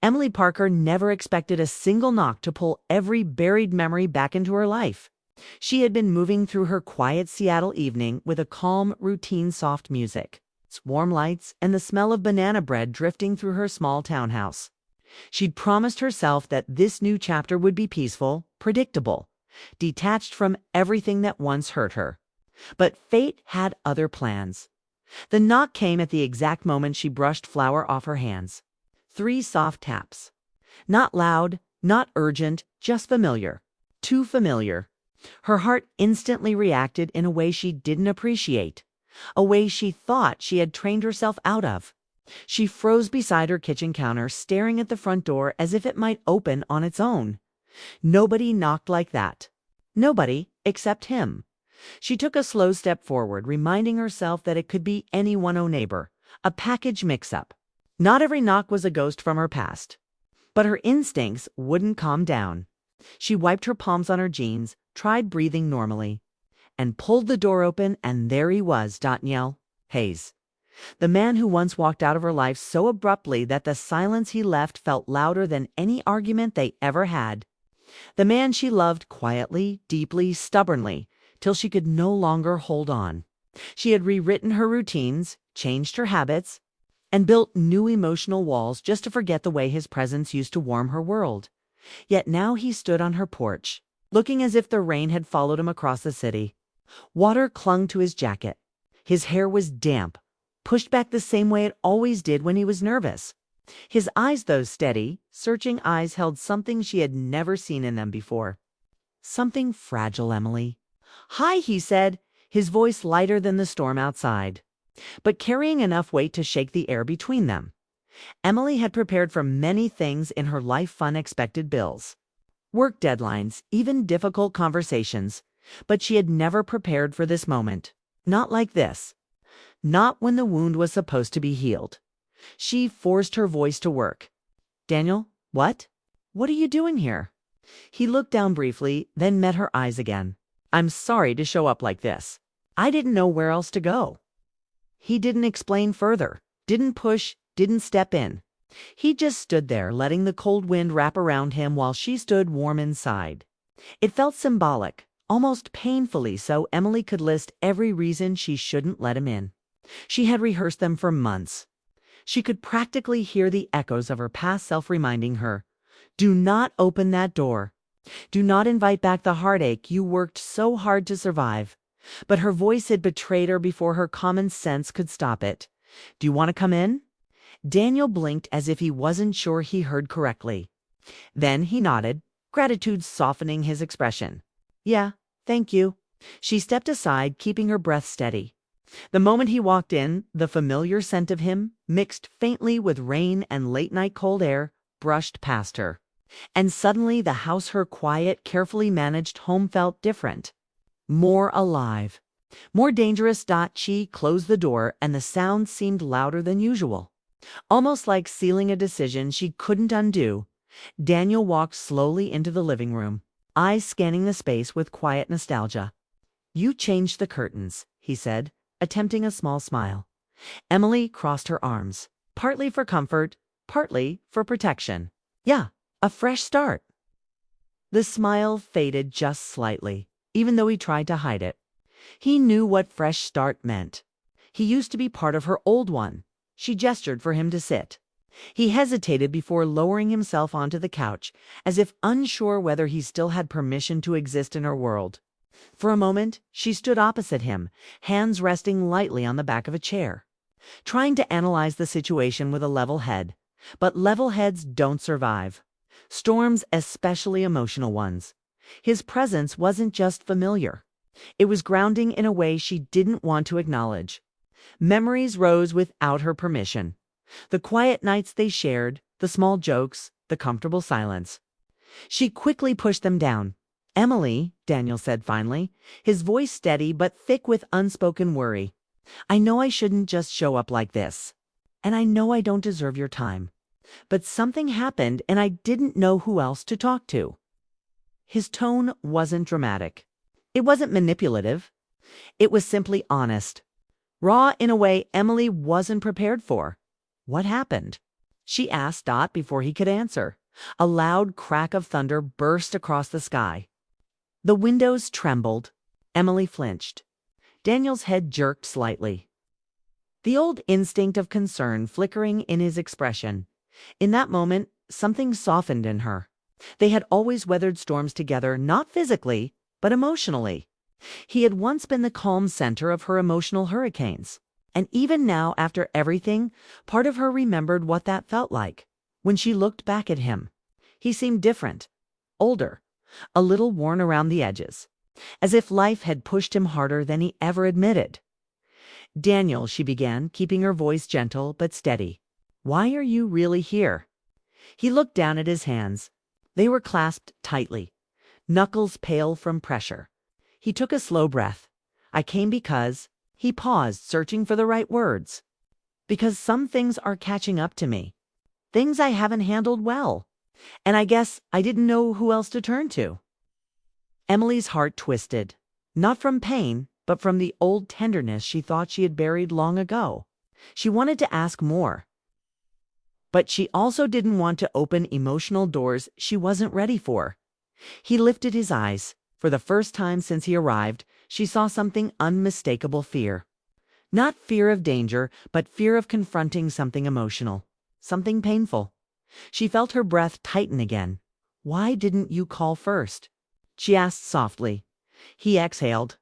Emily Parker never expected a single knock to pull every buried memory back into her life. She had been moving through her quiet Seattle evening with a calm, routine soft music, warm lights, and the smell of banana bread drifting through her small townhouse. She'd promised herself that this new chapter would be peaceful, predictable, detached from everything that once hurt her. But fate had other plans. The knock came at the exact moment she brushed flour off her hands. 3 soft taps. Not loud, not urgent, just familiar. Too familiar. Her heart instantly reacted in a way she didn't appreciate, a way she thought she had trained herself out of. She froze beside her kitchen counter, staring at the front door as if it might open on its own. Nobody knocked like that. Nobody except him. She took a slow step forward, reminding herself that it could be any neighbor, a package mix-up. Not every knock was a ghost from her past. But her instincts wouldn't calm down. She wiped her palms on her jeans, tried breathing normally, and pulled the door open, and there he was, Daniel Hayes. The man who once walked out of her life so abruptly that the silence he left felt louder than any argument they ever had. The man she loved quietly, deeply, stubbornly, till she could no longer hold on. She had rewritten her routines, changed her habits, and built new emotional walls just to forget the way his presence used to warm her world. Yet now he stood on her porch, looking as if the rain had followed him across the city. Water clung to his jacket. His hair was damp, pushed back the same way it always did when he was nervous. His eyes, though steady, searching eyes, held something she had never seen in them before. Something fragile, Emily. "Hi," he said, his voice lighter than the storm outside, but carrying enough weight to shake the air between them. Emily had prepared for many things in her life: unexpected bills, work deadlines, even difficult conversations, but she had never prepared for this moment. Not like this. Not when the wound was supposed to be healed. She forced her voice to work. "Daniel, what? What are you doing here?" He looked down briefly, then met her eyes again. "I'm sorry to show up like this. I didn't know where else to go." He didn't explain further, didn't push, didn't step in. He just stood there, letting the cold wind wrap around him while she stood warm inside. It felt symbolic, almost painfully so. Emily could list every reason she shouldn't let him in. She had rehearsed them for months. She could practically hear the echoes of her past self reminding her, "Do not open that door. Do not invite back the heartache you worked so hard to survive." But her voice had betrayed her before her common sense could stop it. "Do you want to come in?" Daniel blinked as if he wasn't sure he heard correctly. Then he nodded, gratitude softening his expression. "Yeah, thank you." She stepped aside, keeping her breath steady. The moment he walked in, the familiar scent of him, mixed faintly with rain and late-night cold air, brushed past her. And suddenly the house, her quiet, carefully managed home, felt different. More alive. More dangerous. She closed the door, and the sound seemed louder than usual. Almost like sealing a decision she couldn't undo. Daniel walked slowly into the living room, eyes scanning the space with quiet nostalgia. "You changed the curtains," he said, attempting a small smile. Emily crossed her arms, partly for comfort, partly for protection. "Yeah, a fresh start." The smile faded just slightly, even though he tried to hide it. He knew what fresh start meant. He used to be part of her old one. She gestured for him to sit. He hesitated before lowering himself onto the couch, as if unsure whether he still had permission to exist in her world. For a moment, she stood opposite him, hands resting lightly on the back of a chair, trying to analyze the situation with a level head. But level heads don't survive. Storms, especially emotional ones. His presence wasn't just familiar. It was grounding in a way she didn't want to acknowledge. Memories rose without her permission. The quiet nights they shared, the small jokes, the comfortable silence. She quickly pushed them down. "Emily," Daniel said finally, his voice steady but thick with unspoken worry. "I know I shouldn't just show up like this. And I know I don't deserve your time. But something happened and I didn't know who else to talk to." His tone wasn't dramatic. It wasn't manipulative. It was simply honest. Raw in a way Emily wasn't prepared for. "What happened?" she asked Dot before he could answer. A loud crack of thunder burst across the sky. The windows trembled. Emily flinched. Daniel's head jerked slightly, the old instinct of concern flickering in his expression. In that moment, something softened in her. They had always weathered storms together, not physically, but emotionally. He had once been the calm center of her emotional hurricanes. And even now, after everything, part of her remembered what that felt like. When she looked back at him, he seemed different, older, a little worn around the edges, as if life had pushed him harder than he ever admitted. "Daniel," she began, keeping her voice gentle but steady, "why are you really here?" He looked down at his hands. They were clasped tightly, knuckles pale from pressure. He took a slow breath. "I came because—" He paused, searching for the right words. "Because some things are catching up to me. Things I haven't handled well. And I guess I didn't know who else to turn to." Emily's heart twisted, not from pain, but from the old tenderness she thought she had buried long ago. She wanted to ask more. But she also didn't want to open emotional doors she wasn't ready for. He lifted his eyes. For the first time since he arrived, she saw something unmistakable: fear. Not fear of danger, but fear of confronting something emotional, something painful. She felt her breath tighten again. "Why didn't you call first?" she asked softly. He exhaled.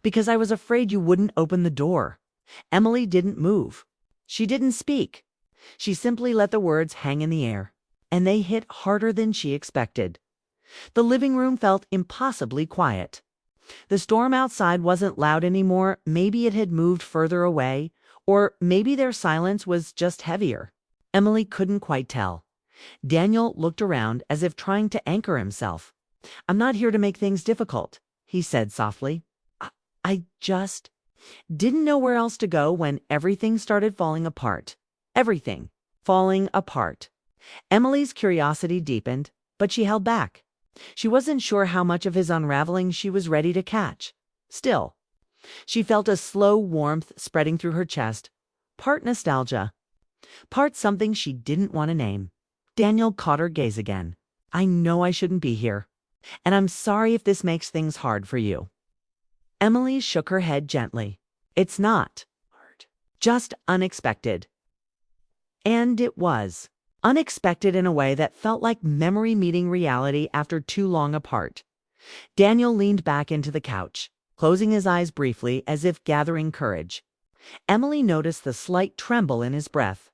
"Because I was afraid you wouldn't open the door." Emily didn't move. She didn't speak. She simply let the words hang in the air, and they hit harder than she expected. The living room felt impossibly quiet. The storm outside wasn't loud anymore. Maybe it had moved further away, or maybe their silence was just heavier. Emily couldn't quite tell. Daniel looked around as if trying to anchor himself. "I'm not here to make things difficult," he said softly. I just didn't know where else to go when everything started falling apart. Everything falling apart." Emily's curiosity deepened, but she held back. She wasn't sure how much of his unraveling she was ready to catch. Still, she felt a slow warmth spreading through her chest, part nostalgia, part something she didn't want to name. Daniel caught her gaze again. "I know I shouldn't be here, and I'm sorry if this makes things hard for you." Emily shook her head gently. "It's not hard, just unexpected." And it was. Unexpected in a way that felt like memory meeting reality after too long apart. Daniel leaned back into the couch, closing his eyes briefly as if gathering courage. Emily noticed the slight tremble in his breath.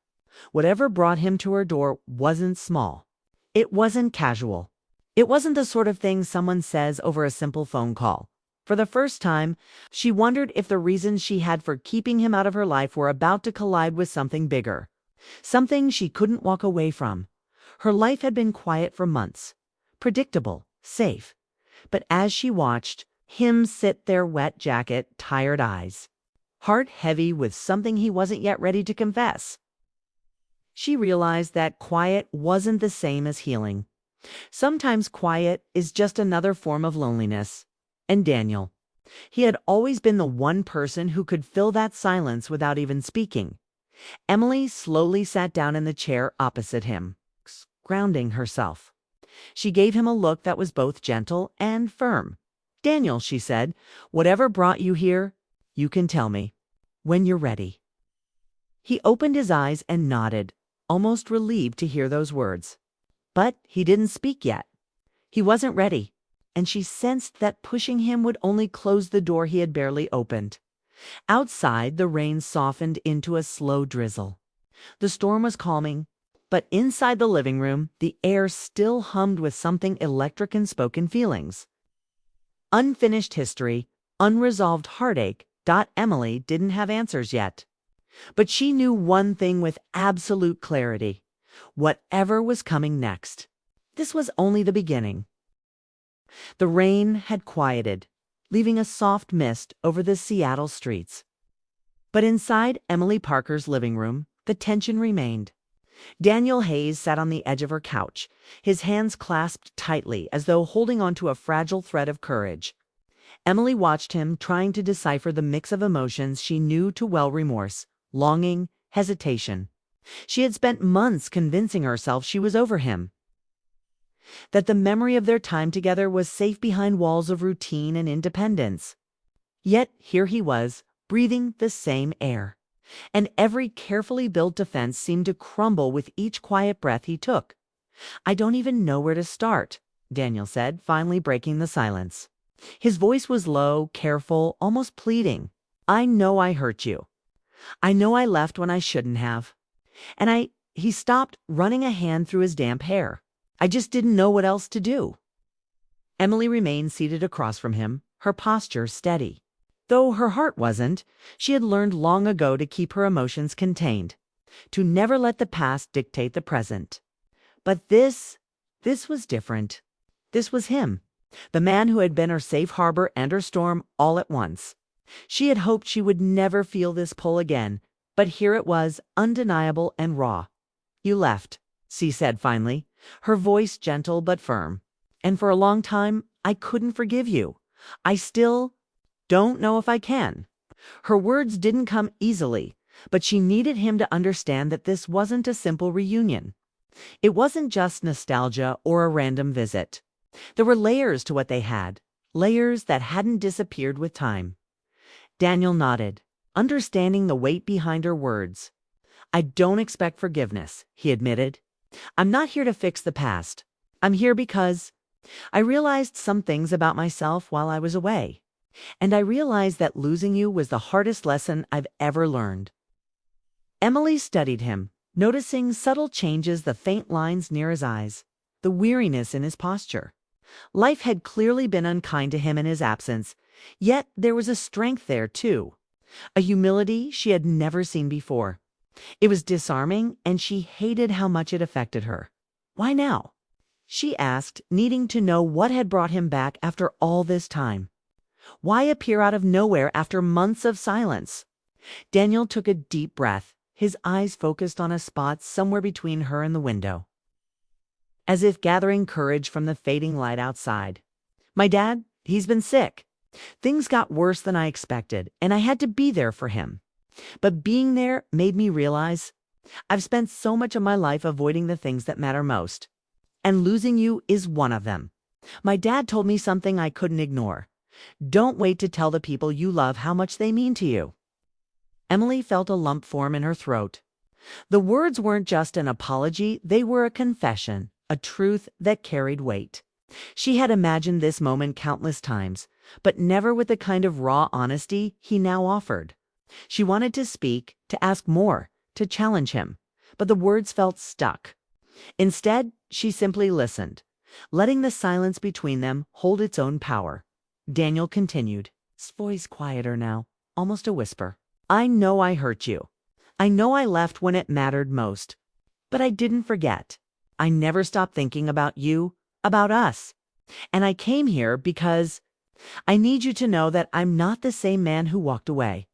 Whatever brought him to her door wasn't small. It wasn't casual. It wasn't the sort of thing someone says over a simple phone call. For the first time, she wondered if the reasons she had for keeping him out of her life were about to collide with something bigger. Something she couldn't walk away from. Her life had been quiet for months. Predictable, safe. But as she watched him sit there, wet jacket, tired eyes, heart heavy with something he wasn't yet ready to confess, she realized that quiet wasn't the same as healing. Sometimes quiet is just another form of loneliness. And Daniel, he had always been the one person who could fill that silence without even speaking. Emily slowly sat down in the chair opposite him, grounding herself. She gave him a look that was both gentle and firm. "Daniel," she said, "whatever brought you here, you can tell me when you're ready." He opened his eyes and nodded, almost relieved to hear those words. But he didn't speak yet. He wasn't ready. And she sensed that pushing him would only close the door he had barely opened. Outside, the rain softened into a slow drizzle. The storm was calming, but inside the living room, the air still hummed with something electric and spoken feelings. Unfinished history, unresolved heartache. Emily didn't have answers yet. But she knew one thing with absolute clarity. Whatever was coming next, this was only the beginning. The rain had quieted, leaving a soft mist over the Seattle streets. But inside Emily Parker's living room, the tension remained. Daniel Hayes sat on the edge of her couch, his hands clasped tightly as though holding onto a fragile thread of courage. Emily watched him, trying to decipher the mix of emotions she knew too well: remorse, longing, hesitation. She had spent months convincing herself she was over him, that the memory of their time together was safe behind walls of routine and independence. Yet here he was, breathing the same air, and every carefully built defense seemed to crumble with each quiet breath he took. "I don't even know where to start," Daniel said, finally breaking the silence. His voice was low, careful, almost pleading. "I know I hurt you. I know I left when I shouldn't have. And he stopped, running a hand through his damp hair. "I just didn't know what else to do." Emily remained seated across from him, her posture steady. Though her heart wasn't, she had learned long ago to keep her emotions contained, to never let the past dictate the present. But this was different. This was him, the man who had been her safe harbor and her storm all at once. She had hoped she would never feel this pull again, but here it was, undeniable and raw. "You left," she said finally, her voice gentle but firm. "And for a long time, I couldn't forgive you. I still don't know if I can." Her words didn't come easily, but she needed him to understand that this wasn't a simple reunion. It wasn't just nostalgia or a random visit. There were layers to what they had, layers that hadn't disappeared with time. Daniel nodded, understanding the weight behind her words. "I don't expect forgiveness," he admitted. "I'm not here to fix the past. I'm here because I realized some things about myself while I was away. And I realized that losing you was the hardest lesson I've ever learned." Emily studied him, noticing subtle changes, the faint lines near his eyes, the weariness in his posture. Life had clearly been unkind to him in his absence, yet there was a strength there, too. A humility she had never seen before. It was disarming, and she hated how much it affected her. "Why now?" she asked, needing to know what had brought him back after all this time. Why appear out of nowhere after months of silence? Daniel took a deep breath, his eyes focused on a spot somewhere between her and the window, as if gathering courage from the fading light outside. "My dad, he's been sick. Things got worse than I expected, and I had to be there for him. But being there made me realize I've spent so much of my life avoiding the things that matter most. And losing you is one of them. My dad told me something I couldn't ignore. Don't wait to tell the people you love how much they mean to you." Emily felt a lump form in her throat. The words weren't just an apology, they were a confession, a truth that carried weight. She had imagined this moment countless times, but never with the kind of raw honesty he now offered. She wanted to speak, to ask more, to challenge him, but the words felt stuck. Instead, she simply listened, letting the silence between them hold its own power. Daniel continued, his voice quieter now, almost a whisper. "I know I hurt you. I know I left when it mattered most. But I didn't forget. I never stopped thinking about you, about us. And I came here because I need you to know that I'm not the same man who walked away."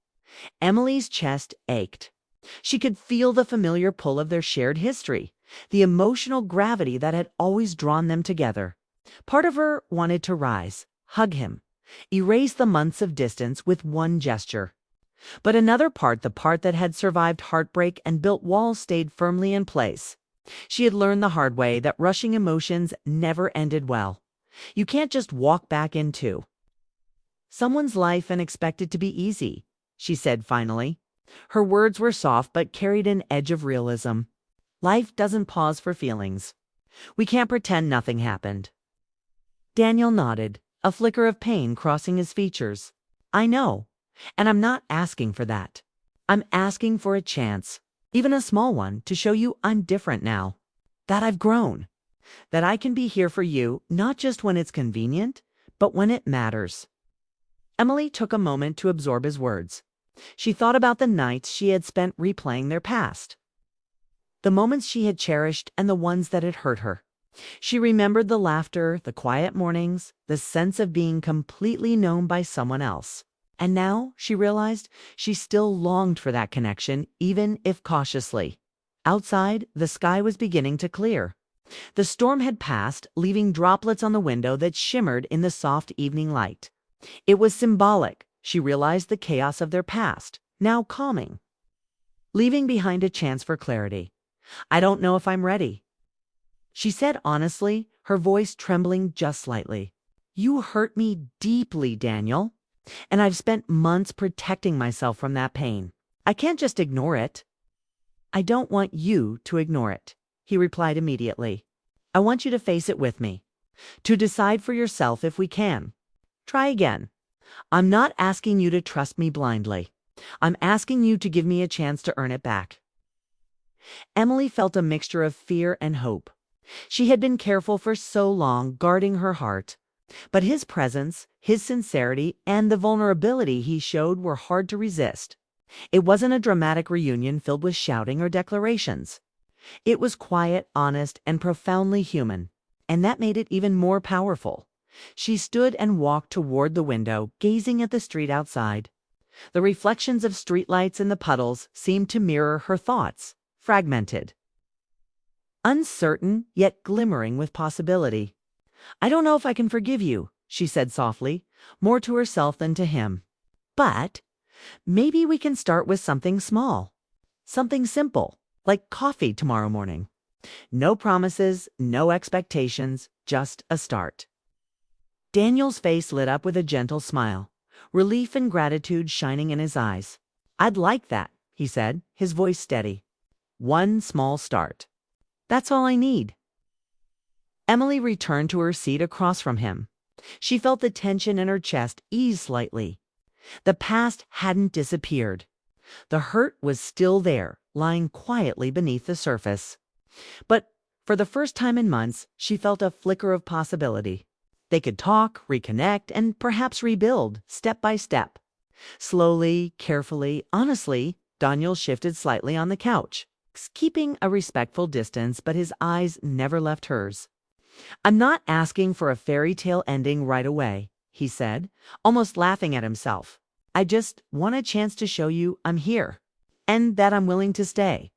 Emily's chest ached. She could feel the familiar pull of their shared history, the emotional gravity that had always drawn them together. Part of her wanted to rise, hug him, erase the months of distance with one gesture. But another part, the part that had survived heartbreak and built walls, stayed firmly in place. She had learned the hard way that rushing emotions never ended well. You can't just walk back into someone's life and expect it to be easy, she said finally. Her words were soft but carried an edge of realism. Life doesn't pause for feelings. We can't pretend nothing happened. Daniel nodded, a flicker of pain crossing his features. "I know. And I'm not asking for that. I'm asking for a chance, even a small one, to show you I'm different now. That I've grown. That I can be here for you, not just when it's convenient, but when it matters." Emily took a moment to absorb his words. She thought about the nights she had spent replaying their past, the moments she had cherished and the ones that had hurt her. She remembered the laughter, the quiet mornings, the sense of being completely known by someone else. And now, she realized, she still longed for that connection, even if cautiously. Outside, the sky was beginning to clear. The storm had passed, leaving droplets on the window that shimmered in the soft evening light. It was symbolic, she realized, the chaos of their past, now calming. leaving behind a chance for clarity. "I don't know if I'm ready," she said honestly, her voice trembling just slightly. "You hurt me deeply, Daniel, and I've spent months protecting myself from that pain. I can't just ignore it." "I don't want you to ignore it," he replied immediately. "I want you to face it with me, to decide for yourself if we can. Try again. I'm not asking you to trust me blindly. I'm asking you to give me a chance to earn it back." Emily felt a mixture of fear and hope. She had been careful for so long, guarding her heart. But his presence, his sincerity, and the vulnerability he showed were hard to resist. It wasn't a dramatic reunion filled with shouting or declarations. It was quiet, honest, and profoundly human, and that made it even more powerful. She stood and walked toward the window, gazing at the street outside. The reflections of streetlights in the puddles seemed to mirror her thoughts, fragmented, uncertain, yet glimmering with possibility. "I don't know if I can forgive you," she said softly, more to herself than to him. "But maybe we can start with something small, something simple, like coffee tomorrow morning. No promises, no expectations, just a start." Daniel's face lit up with a gentle smile, relief and gratitude shining in his eyes. "I'd like that," he said, his voice steady. "One small start. That's all I need." Emily returned to her seat across from him. She felt the tension in her chest ease slightly. The past hadn't disappeared. The hurt was still there, lying quietly beneath the surface. But for the first time in months, she felt a flicker of possibility. They could talk, reconnect, and perhaps rebuild, step by step. Slowly, carefully, honestly, Daniel shifted slightly on the couch, keeping a respectful distance, but his eyes never left hers. "I'm not asking for a fairy tale ending right away," he said, almost laughing at himself. "I just want a chance to show you I'm here, and that I'm willing to stay."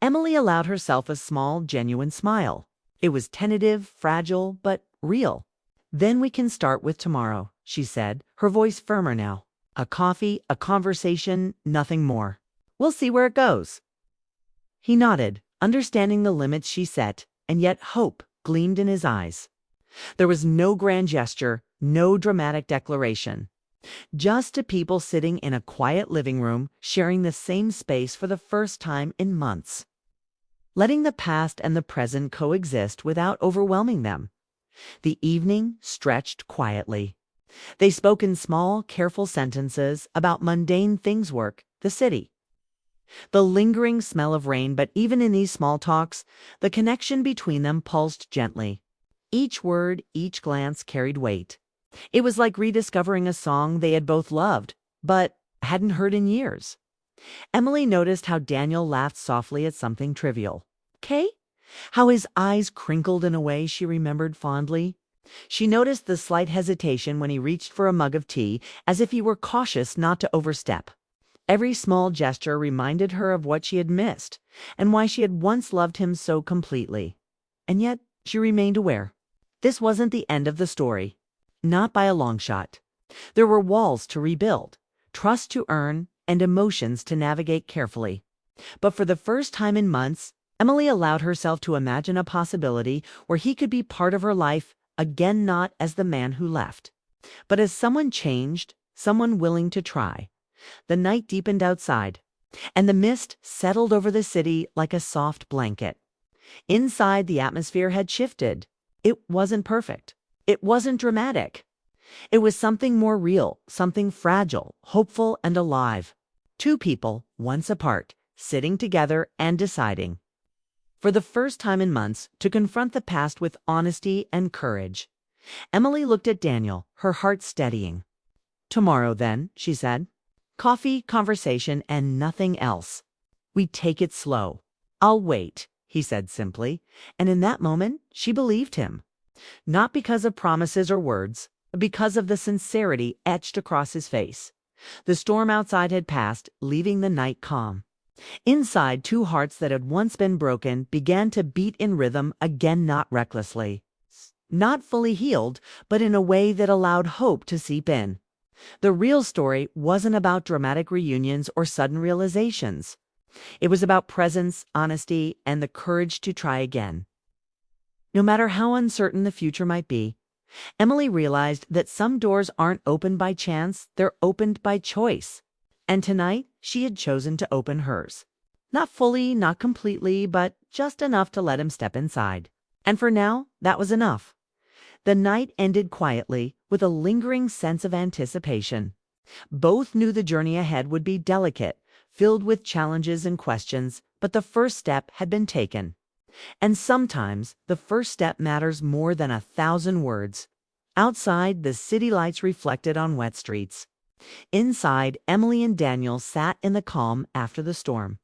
Emily allowed herself a small, genuine smile. It was tentative, fragile, but real. "Then we can start with tomorrow," she said, her voice firmer now. "A coffee, a conversation, nothing more. We'll see where it goes." He nodded, understanding the limits she set, and yet hope gleamed in his eyes. There was no grand gesture, no dramatic declaration. Just two people sitting in a quiet living room, sharing the same space for the first time in months. Letting the past and the present coexist without overwhelming them. The evening stretched quietly. They spoke in small, careful sentences about mundane things, work, the city. The lingering smell of rain, but even in these small talks, the connection between them pulsed gently. Each word, each glance carried weight. It was like rediscovering a song they had both loved, but hadn't heard in years. Emily noticed how Daniel laughed softly at something trivial. "'Kay?" How his eyes crinkled in a way she remembered fondly. She noticed the slight hesitation when he reached for a mug of tea, as if he were cautious not to overstep. Every small gesture reminded her of what she had missed, and why she had once loved him so completely. And yet she remained aware. This wasn't the end of the story. Not by a long shot. There were walls to rebuild, trust to earn, and emotions to navigate carefully. But for the first time in months, Emily allowed herself to imagine a possibility where he could be part of her life, again not as the man who left, but as someone changed, someone willing to try. The night deepened outside, and the mist settled over the city like a soft blanket. Inside, the atmosphere had shifted. It wasn't perfect. It wasn't dramatic. It was something more real, something fragile, hopeful, and alive. Two people, once apart, sitting together and deciding, for the first time in months, to confront the past with honesty and courage. Emily looked at Daniel, her heart steadying. "Tomorrow, then," she said. "Coffee, conversation, and nothing else. We take it slow." "I'll wait," he said simply, and in that moment she believed him. Not because of promises or words, but because of the sincerity etched across his face. The storm outside had passed, leaving the night calm. Inside, two hearts that had once been broken began to beat in rhythm again, not recklessly. Not fully healed, but in a way that allowed hope to seep in. The real story wasn't about dramatic reunions or sudden realizations. It was about presence, honesty, and the courage to try again. No matter how uncertain the future might be, Emily realized that some doors aren't opened by chance, they're opened by choice. And tonight, she had chosen to open hers. Not fully, not completely, but just enough to let him step inside. And for now, that was enough. The night ended quietly, with a lingering sense of anticipation. Both knew the journey ahead would be delicate, filled with challenges and questions, but the first step had been taken. And sometimes the first step matters more than 1,000 words. Outside, the city lights reflected on wet streets. Inside, Emily and Daniel sat in the calm after the storm.